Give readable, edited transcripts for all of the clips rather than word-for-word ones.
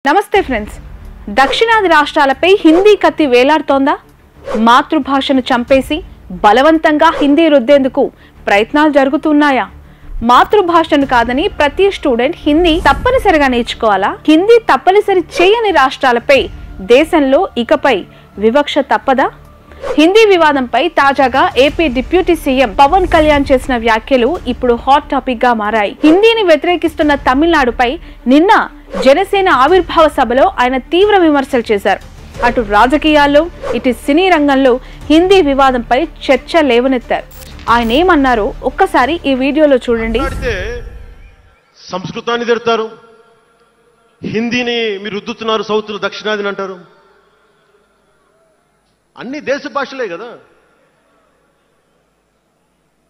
నమస్తే ఫ్రెండ్స్, దక్షిణాది రాష్ట్రాలపై హిందీ కత్తి వేలాడుతోందా? మాతృభాషను చంపేసి బలవంతంగా హిందీ రుద్దేందుకు ప్రయత్నాలు జరుగుతున్నాయా? మాతృభాషను కాదని ప్రతి స్టూడెంట్ హిందీ తప్పనిసరిగా నేర్చుకోవాలా? హిందీ తప్పనిసరి చేయని రాష్ట్రాలపై దేశంలో ఇకపై వివక్ష తప్పదా? హిందీ వివాదంపై తాజాగా AP deputy CM Pawan Kalyan చేసిన వ్యాఖ్యలు ఇప్పుడు హాట్ టాపిక్ గా మారాయి. హిందీని వ్యతిరేకిస్తున్న తమిళనాడుపై నిన్న జనసేన ఆవిర్భావ సభలో ఆయన తీవ్ర విమర్శలు చేశారు. అటు రాజకీయాల్లో ఇటు సినీ రంగంలో హిందీ వివాదంపై చర్చ లేవనెత్తారు. ఆయన ఏమన్నారో ఒక్కసారి ఈ వీడియోలో చూడండి. సంస్కృతాన్ని తిడతారు, హిందీని మీరు రుద్దుతున్నారు, సౌత్లో దక్షిణాదిని అంటారు. అన్ని దేశ భాషలే కదా.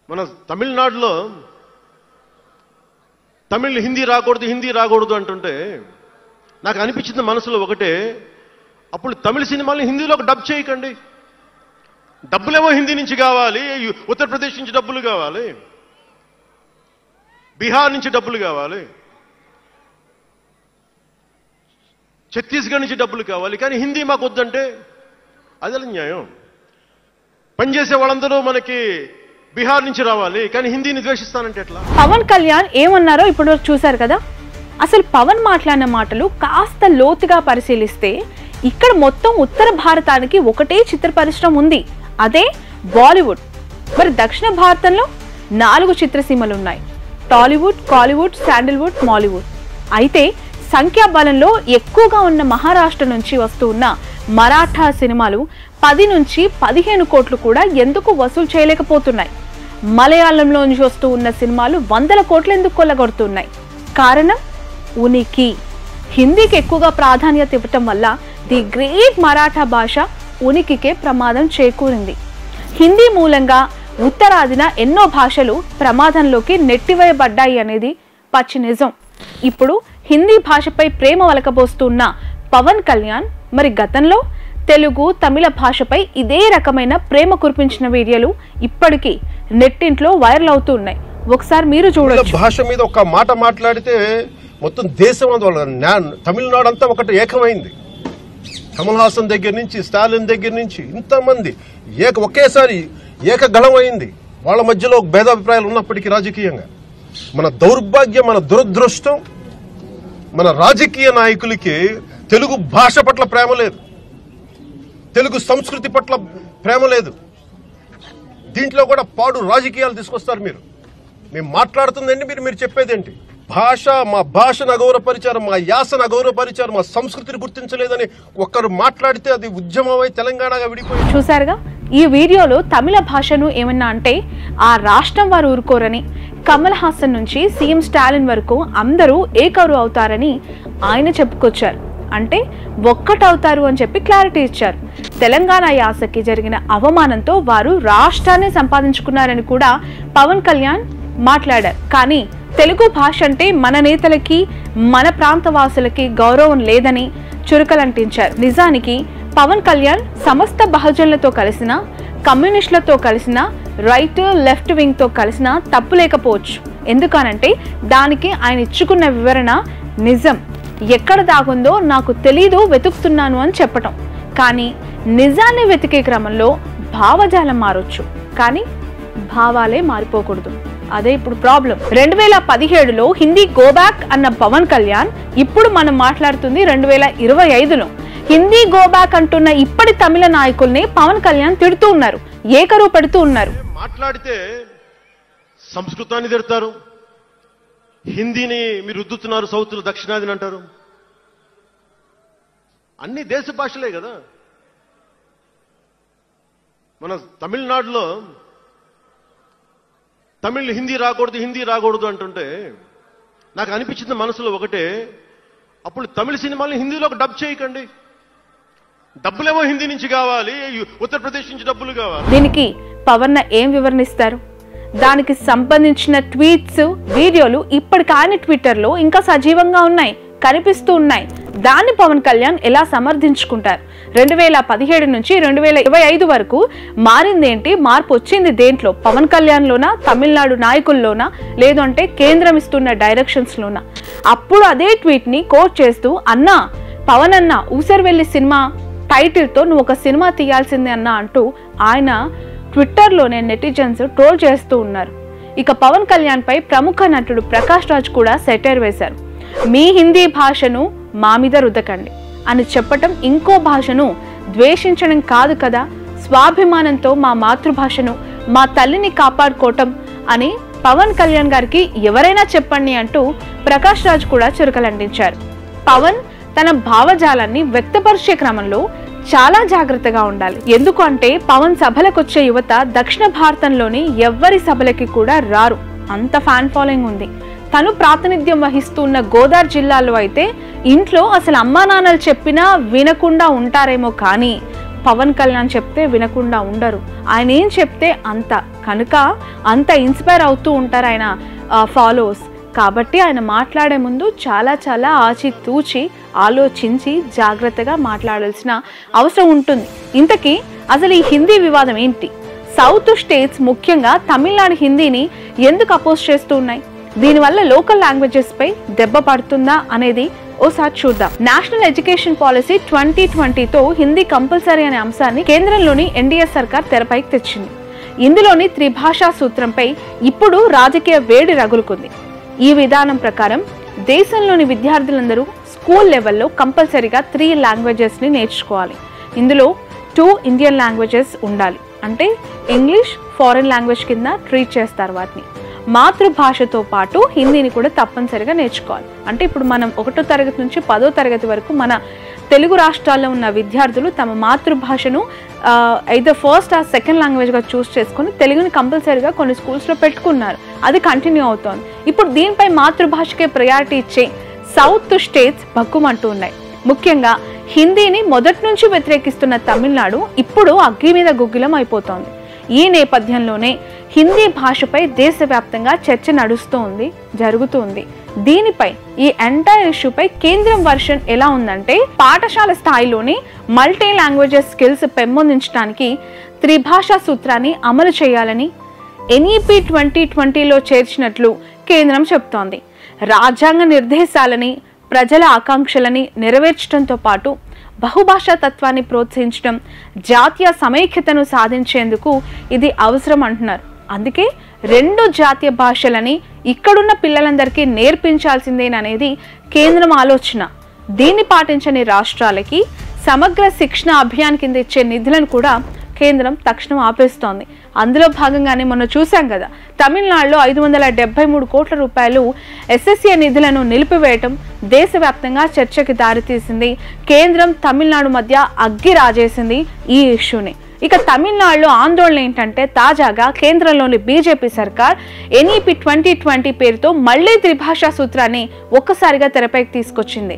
మన తమిళనాడులో తమిళ్ హిందీ రాకూడదు అంటుంటే నాకు అనిపించింది మనసులో ఒకటే, అప్పుడు తమిళ సినిమాల్ని హిందీలోకి డబ్ చేయకండి. డబ్బులేమో హిందీ నుంచి కావాలి, ఉత్తరప్రదేశ్ నుంచి డబ్బులు కావాలి, బీహార్ నుంచి డబ్బులు కావాలి, ఛత్తీస్గఢ్ నుంచి డబ్బులు కావాలి, కానీ హిందీ మాకు వద్దంటే అదే న్యాయం. పనిచేసే వాళ్ళందరూ మనకి బీహార్ నుంచి రావాలి, కానీ హిందీని ద్వేషిస్తానంటే ఎట్లా? పవన్ కళ్యాణ్ ఏమన్నారో ఇప్పుడు చూశారు కదా. అసలు పవన్ మాట్లాడిన మాటలు కాస్త లోతుగా పరిశీలిస్తే ఇక్కడ మొత్తం ఉత్తర భారతానికి ఒకటే చిత్ర పరిశ్రమ ఉంది, అదే బాలీవుడ్. మరి దక్షిణ భారతంలో 4 చిత్రసీమలు ఉన్నాయి: టాలీవుడ్, కాలీవుడ్, శాండిల్వుడ్, మాలీవుడ్. అయితే సంఖ్యాబలంలో ఎక్కువగా ఉన్న మహారాష్ట్ర నుంచి వస్తూ ఉన్న మరాఠా సినిమాలు 10 నుంచి 15 కోట్లు కూడా ఎందుకు వసూలు చేయలేకపోతున్నాయి? మలయాళంలో నుంచి వస్తూ ఉన్న సినిమాలు 100 కోట్లు ఎందుకు కొల్లగొడుతున్నాయి? కారణం ఉనికి. హిందీకి ఎక్కువగా ప్రాధాన్యత ఇవ్వటం వల్ల ది గ్రేట్ మరాఠా భాష ఉనికికే ప్రమాదం చేకూరింది. హిందీ మూలంగా ఉత్తరాదిన ఎన్నో భాషలు ప్రమాదంలోకి నెట్టివేయబడ్డాయి అనేది పచ్చి నిజం. ఇప్పుడు హిందీ భాషపై ప్రేమ వలకబోస్తున్న పవన్ కళ్యాణ్ మరి గతంలో తెలుగు, తమిళ భాషపై ఇదే రకమైన ప్రేమ కురిపించిన వీడియోలు ఇప్పటికీ నెట్టింట్లో వైరల్ అవుతూ ఉన్నాయి. ఒకసారి మీరు చూడొచ్చు. భాష మీద ఒక మాట మాట్లాడితే మొత్తం దేశం తమిళనాడు అంతా ఒకటి ఏకమైంది. కమల్ హాసన్ దగ్గర నుంచి, స్టాలిన్ దగ్గర నుంచి ఇంతమంది ఒకేసారి ఏకగళం అయింది. వాళ్ళ మధ్యలో భేదాభిప్రాయాలు ఉన్నప్పటికీ రాజకీయంగా మన దౌర్భాగ్యం, మన దురదృష్టం, మన రాజకీయ నాయకులకి తెలుగు భాష పట్ల ప్రేమ లేదు, తెలుగు సంస్కృతి పట్ల ప్రేమ లేదు. దీంట్లో కూడా పాడు రాజకీయాలు తీసుకొస్తారు. మేము మాట్లాడుతుందండి, మీరు చెప్పేదేంటి? మా భాషను అగౌరవపరిచారు, మా యాసను అగౌరవపరిచారు, మా సంస్కృతిని గుర్తించలేదని ఒక్కరు మాట్లాడితే అది ఉద్యమమై తెలంగాణగా విడిపోయింది. చూసారుగా ఈ వీడియోలో తమిళ భాషను ఏమన్నా అంటే ఆ రాష్ట్రం వారు ఊరుకోరని, కమల్ హాసన్ నుంచి సీఎం స్టాలిన్ వరకు అందరూ ఏకరు అవుతారని ఆయన చెప్పుకొచ్చారు. అంటే ఒక్కటవుతారు అని చెప్పి క్లారిటీ ఇచ్చారు. తెలంగాణ యాసకి జరిగిన అవమానంతో వారు రాష్ట్రాన్ని సంపాదించుకున్నారని కూడా పవన్ కళ్యాణ్ మాట్లాడారు. కానీ తెలుగు భాష అంటే మన నేతలకి, మన ప్రాంత వాసులకి గౌరవం లేదని చురకలంటించారు. నిజానికి పవన్ కళ్యాణ్ సమస్త బహుజనులతో కలిసిన, కమ్యూనిస్టులతో కలిసిన, రైట్ లెఫ్ట్ వింగ్ తో కలిసిన తప్పు లేకపోవచ్చు. ఎందుకనంటే దానికి ఆయన ఇచ్చుకున్న వివరణ నిజం ఎక్కడ దాగుందో నాకు తెలీదు, వెతుకుతున్నాను అని చెప్పటం. కానీ నిజాన్ని వెతికే క్రమంలో భావజాలం మారొచ్చు, కానీ భావాలే మారిపోకూడదు. అదే ఇప్పుడు ప్రాబ్లం. 2017లో హిందీ గోబ్యాక్ అన్న పవన్ కళ్యాణ్ ఇప్పుడు మనం మాట్లాడుతుంది 2025లో. హిందీ గోబ్యాక్ అంటున్న ఇప్పటి తమిళ నాయకుల్ని పవన్ కళ్యాణ్ తిడుతూ ఉన్నారు, ఏకరువు పెడుతూ ఉన్నారు. మాట్లాడితే సంస్కృతాన్ని తిడతారు, హిందీని మీరు రుద్దుతున్నారు, సౌత్లో దక్షిణాదిని అంటారు. అన్ని దేశ భాషలే కదా. మన తమిళనాడులో తమిళ్ హిందీ రాకూడదు అంటుంటే నాకు అనిపించింది మనసులో ఒకటే, అప్పుడు తమిళ సినిమాల్ని హిందీలోకి డబ్ చేయకండి. డబ్బులేమో హిందీ నుంచి కావాలి, ఉత్తరప్రదేశ్ నుంచి డబ్బులు కావాలి. దీనికి పవన్ ఏం వివరణిస్తారు? దానికి సంబంధించిన ట్వీట్స్, వీడియోలు ఇప్పటికాని ట్విట్టర్లో ఇంకా సజీవంగా ఉన్నాయి, కనిపిస్తూ ఉన్నాయి. దాన్ని పవన్ కళ్యాణ్ ఎలా సమర్థించుకుంటారు? 2017 నుంచి 2025 వరకు మారిందేంటి? మార్పు వచ్చింది దేంట్లో? పవన్ కళ్యాణ్లోనా, తమిళనాడు నాయకుల్లోనా, లేదు అంటే కేంద్రం ఇస్తున్న డైరెక్షన్స్లోనా? అప్పుడు అదే ట్వీట్ని కోట్ చేస్తూ, అన్నా పవన్ అన్న ఊసరవెల్లి సినిమా టైటిల్తో నువ్వు ఒక సినిమా తీయాల్సిందే అన్నా అంటూ ఆయన ట్విట్టర్లోనే నెటిజన్స్ ట్రోల్ చేస్తూ ఉన్నారు. ఇక పవన్ కళ్యాణ్ పై ప్రముఖ నటుడు ప్రకాష్ రాజ్ కూడా సెటైర్ వేశారు. మీ హిందీ భాషను మా మీద రుద్దకండి అని చెప్పటం ఇంకో భాషను ద్వేషించడం కాదు కదా, స్వాభిమానంతో మా మాతృభాషను, మా తల్లిని కాపాడుకోవటం అని పవన్ కళ్యాణ్ గారికి ఎవరైనా చెప్పండి అంటూ ప్రకాష్ రాజ్ కూడా చురకలందించారు. పవన్ తన భావజాలాన్ని వ్యక్తపరిచే క్రమంలో చాలా జాగ్రత్తగా ఉండాలి. ఎందుకు అంటే పవన్ సభలకు వచ్చే యువత దక్షిణ భారతంలోని ఎవ్వరి సభలకి కూడా రారు, అంత ఫ్యాన్ ఫాలోయింగ్ ఉంది. తను ప్రాతినిధ్యం వహిస్తున్న గోదావరి జిల్లాలో అయితే ఇంట్లో అసలు అమ్మా నాన్నలు చెప్పినా వినకుండా ఉంటారేమో, కానీ పవన్ కళ్యాణ్ చెప్తే వినకుండా ఉండరు. ఆయన ఏం చెప్తే అంత, కనుక అంత ఇన్స్పైర్ అవుతూ ఉంటారు ఆయన ఫాలోవర్స్. కాబట్టి ఆయన మాట్లాడే ముందు చాలా చాలా ఆచితూచి ఆలోచించి జాగ్రత్తగా మాట్లాడాల్సిన అవసరం ఉంటుంది. ఇంతకీ అసలు ఈ హిందీ వివాదం ఏంటి? సౌత్ స్టేట్స్ ముఖ్యంగా తమిళనాడు హిందీని ఎందుకు అపోజ్ చేస్తూ ఉన్నాయి? దీనివల్ల లోకల్ లాంగ్వేజెస్ పై దెబ్బ పడుతుందా అనేది ఓసారి చూద్దాం. నేషనల్ ఎడ్యుకేషన్ పాలసీ 2020తో హిందీ కంపల్సరీ అనే అంశాన్ని కేంద్రంలోని ఎన్డీఏ సర్కార్ తెరపైకి తెచ్చింది. ఇందులోని త్రిభాషా సూత్రంపై ఇప్పుడు రాజకీయ వేడి రగులుకుంది. ఈ విధానం ప్రకారం దేశంలోని విద్యార్థులందరూ స్కూల్ లెవెల్లో కంపల్సరీగా 3 లాంగ్వేజెస్ని నేర్చుకోవాలి. ఇందులో 2 ఇండియన్ లాంగ్వేజెస్ ఉండాలి. అంటే ఇంగ్లీష్ ఫారెన్ లాంగ్వేజ్ కింద ట్రీట్ చేస్తారు వాటిని. మాతృభాషతో పాటు హిందీని కూడా తప్పనిసరిగా నేర్చుకోవాలి. అంటే ఇప్పుడు మనం 1వ తరగతి నుంచి 10వ తరగతి వరకు మన తెలుగు రాష్ట్రాల్లో ఉన్న విద్యార్థులు తమ మాతృభాషను either ఫస్ట్ ఆర్ సెకండ్ లాంగ్వేజ్గా చూస్ చేసుకొని తెలుగుని కంపల్సరీగా కొన్ని స్కూల్స్లో పెట్టుకున్నారు. అది కంటిన్యూ అవుతోంది. ఇప్పుడు దీనిపై మాతృభాషకే ప్రయారిటీ ఇచ్చే సౌత్ స్టేట్స్ భగ్గుమంటూ ఉన్నాయి. ముఖ్యంగా హిందీని మొదటి నుంచి వ్యతిరేకిస్తున్న తమిళనాడు ఇప్పుడు అగ్గి మీద గుగ్గిలం అయిపోతోంది. ఈ నేపథ్యంలోనే హిందీ భాషపై దేశవ్యాప్తంగా చర్చ జరుగుతుంది. దీనిపై ఈ ఎంటైర్ ఇష్యూపై కేంద్రం వర్షన్ ఎలా ఉందంటే, పాఠశాల స్థాయిలోని మల్టీ లాంగ్వేజెస్ స్కిల్స్ పెంపొందించడానికి త్రిభాషా సూత్రాన్ని అమలు చేయాలని ఎన్ఈపీ 2020లో చేర్చినట్లు కేంద్రం చెబుతోంది. రాజ్యాంగ నిర్దేశాలని, ప్రజల ఆకాంక్షలని నెరవేర్చడంతో పాటు బహుభాషా తత్వాన్ని ప్రోత్సహించడం, జాతీయ సమైక్యతను సాధించేందుకు ఇది అవసరం అంటున్నారు. అందుకే 2 జాతీయ భాషలని ఇక్కడున్న పిల్లలందరికీ నేర్పించాల్సిందేననేది కేంద్రం ఆలోచన. దీన్ని పాటించని రాష్ట్రాలకి సమగ్ర శిక్షణ అభియాన్ కింద ఇచ్చే నిధులను కూడా కేంద్రం తక్షణం ఆపేస్తోంది. అందులో భాగంగానే మొన్న చూసాం కదా, తమిళనాడులో 573 కోట్ల రూపాయలు ఎస్ఎస్ఏ నిధులను నిలిపివేయటం దేశవ్యాప్తంగా చర్చకి దారితీసింది. కేంద్రం తమిళనాడు మధ్య అగ్గి రాజేసింది ఈ ఇష్యూని. ఇక తమిళనాడులో ఆందోళన ఏంటంటే, తాజాగా కేంద్రంలోని బీజేపీ సర్కార్ ఎన్ఈపీ 2020 పేరుతో మళ్లీ త్రిభాషా సూత్రాన్ని ఒక్కసారిగా తెరపైకి తీసుకొచ్చింది.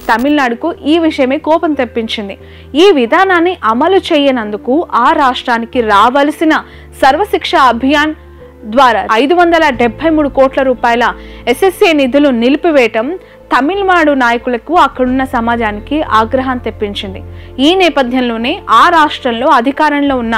తమిళనాడుకు ఈ విషయమే కోపం తెప్పించింది. ఈ విధానాన్ని అమలు చేయనందుకు ఆ రాష్ట్రానికి రావాల్సిన సర్వశిక్ష అభియాన్ ద్వారా 573 కోట్ల రూపాయల ఎస్ఎస్ఏ నిధులు నిలిపివేయటం తమిళనాడు నాయకులకు, అక్కడున్న సమాజానికి ఆగ్రహం తెప్పించింది. ఈ నేపథ్యంలోనే ఆ రాష్ట్రంలో అధికారంలో ఉన్న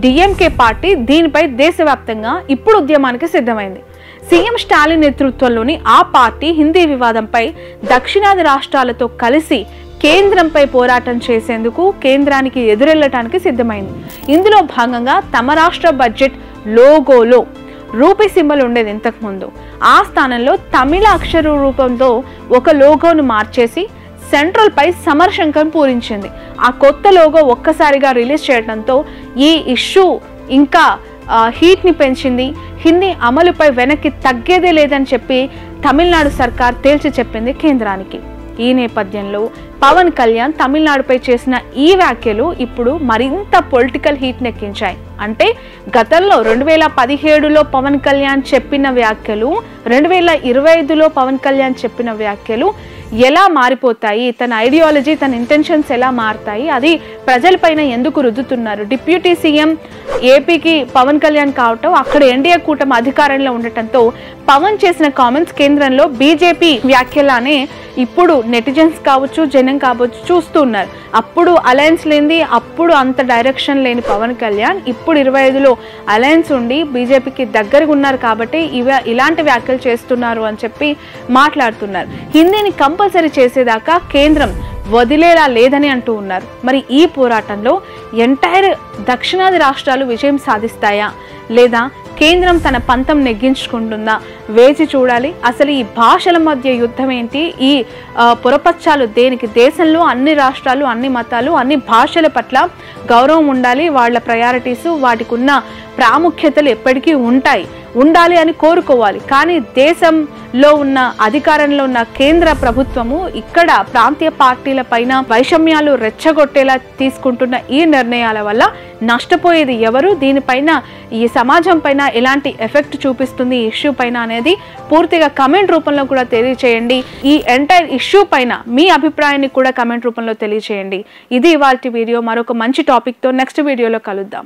డిఎంకే పార్టీ దీనిపై దేశవ్యాప్తంగా ఇప్పుడు ఉద్యమానికి సిద్ధమైంది. సీఎం స్టాలిన్ నేతృత్వంలోని ఆ పార్టీ హిందీ వివాదంపై దక్షిణాది రాష్ట్రాలతో కలిసి కేంద్రంపై పోరాటం చేసేందుకు కేంద్రానికి ఎదురెళ్లటానికి సిద్ధమైంది. ఇందులో భాగంగా తమ రాష్ట్ర బడ్జెట్ లోగోలో రూపీ సింబల్ ఉండేది ఇంతకుముందు. ఆ స్థానంలో తమిళ అక్షర రూపంతో ఒక లోగోను మార్చేసి సెంట్రల్ పై సమరశంఖం పూరించింది. ఆ కొత్త లోగో ఒక్కసారిగా రిలీజ్ చేయడంతో ఈ ఇష్యూ ఇంకా హీట్ని పెంచింది. హిందీ అమలుపై వెనక్కి తగ్గేదే లేదని చెప్పి తమిళనాడు సర్కార్ తేల్చి చెప్పింది కేంద్రానికి. ఈ నేపథ్యంలో పవన్ కళ్యాణ్ తమిళనాడుపై చేసిన ఈ వ్యాఖ్యలు ఇప్పుడు మరింత పొలిటికల్ హీట్ నెక్కించాయి. అంటే గతంలో 2017లో పవన్ కళ్యాణ్ చెప్పిన వ్యాఖ్యలు, 2025లో పవన్ కళ్యాణ్ చెప్పిన వ్యాఖ్యలు ఎలా మారిపోతాయి, తన ఐడియాలజీ తన ఇంటెన్షన్స్ ఎలా మారుతాయి, అది ప్రజలపైన ఎందుకు రుద్దుతున్నారు. డిప్యూటీ సీఎం ఏపీకి పవన్ కళ్యాణ్ కావటం, అక్కడ ఎన్డీఏ కూటమి అధికారంలో ఉండటంతో పవన్ చేసిన కామెంట్స్ కేంద్రంలో బీజేపీ వ్యాఖ్యలానే ఇప్పుడు నెటిజన్స్ కావచ్చు, జనం కావచ్చు చూస్తున్నారు. అప్పుడు అలయన్స్ లేనిది, అప్పుడు అంత డైరెక్షన్ లేని పవన్ కళ్యాణ్ ఇప్పుడు 25లో అలయన్స్ ఉండి బీజేపీకి దగ్గరగా ఉన్నారు కాబట్టి ఇలాంటి వ్యాఖ్యలు చేస్తున్నారు అని చెప్పి మాట్లాడుతున్నారు. హిందీని కంపల్సరీ చేసేదాకా కేంద్రం వదిలేలా లేదని అంటూ ఉన్నారు. మరి ఈ పోరాటంలో ఎంటైర్ దక్షిణాది రాష్ట్రాలు విజయం సాధిస్తాయా లేదా కేంద్రం తన పంతం నెగ్గించుకుంటుందా వేచి చూడాలి. అసలు ఈ భాషల మధ్య యుద్ధం ఏంటి, ఈ పొరపచ్చాలు దేనికి? దేశంలో అన్ని రాష్ట్రాలు, అన్ని మతాలు, అన్ని భాషల పట్ల గౌరవం ఉండాలి. వాళ్ళ ప్రయారిటీస్, వాటికి ఉన్న ప్రాముఖ్యతలు ఎప్పటికీ ఉండాలి అని కోరుకోవాలి. కానీ దేశంలో ఉన్న అధికారంలో ఉన్న కేంద్ర ప్రభుత్వము ఇక్కడ ప్రాంతీయ పార్టీల పైన వైషమ్యాలు రెచ్చగొట్టేలా తీసుకుంటున్న ఈ నిర్ణయాల వల్ల నష్టపోయేది ఎవరు, దీనిపైన ఈ సమాజం పైన ఎలాంటి ఎఫెక్ట్ చూపిస్తుంది ఈ ఇష్యూ పైన అనేది పూర్తిగా కమెంట్ రూపంలో కూడా తెలియచేయండి. ఈ ఎంటైర్ ఇష్యూ పైన మీ అభిప్రాయాన్ని కూడా కమెంట్ రూపంలో తెలియచేయండి. ఇది ఇవాల్టి వీడియో. మరొక మంచి టాపిక్తో నెక్స్ట్ వీడియోలో కలుద్దాం.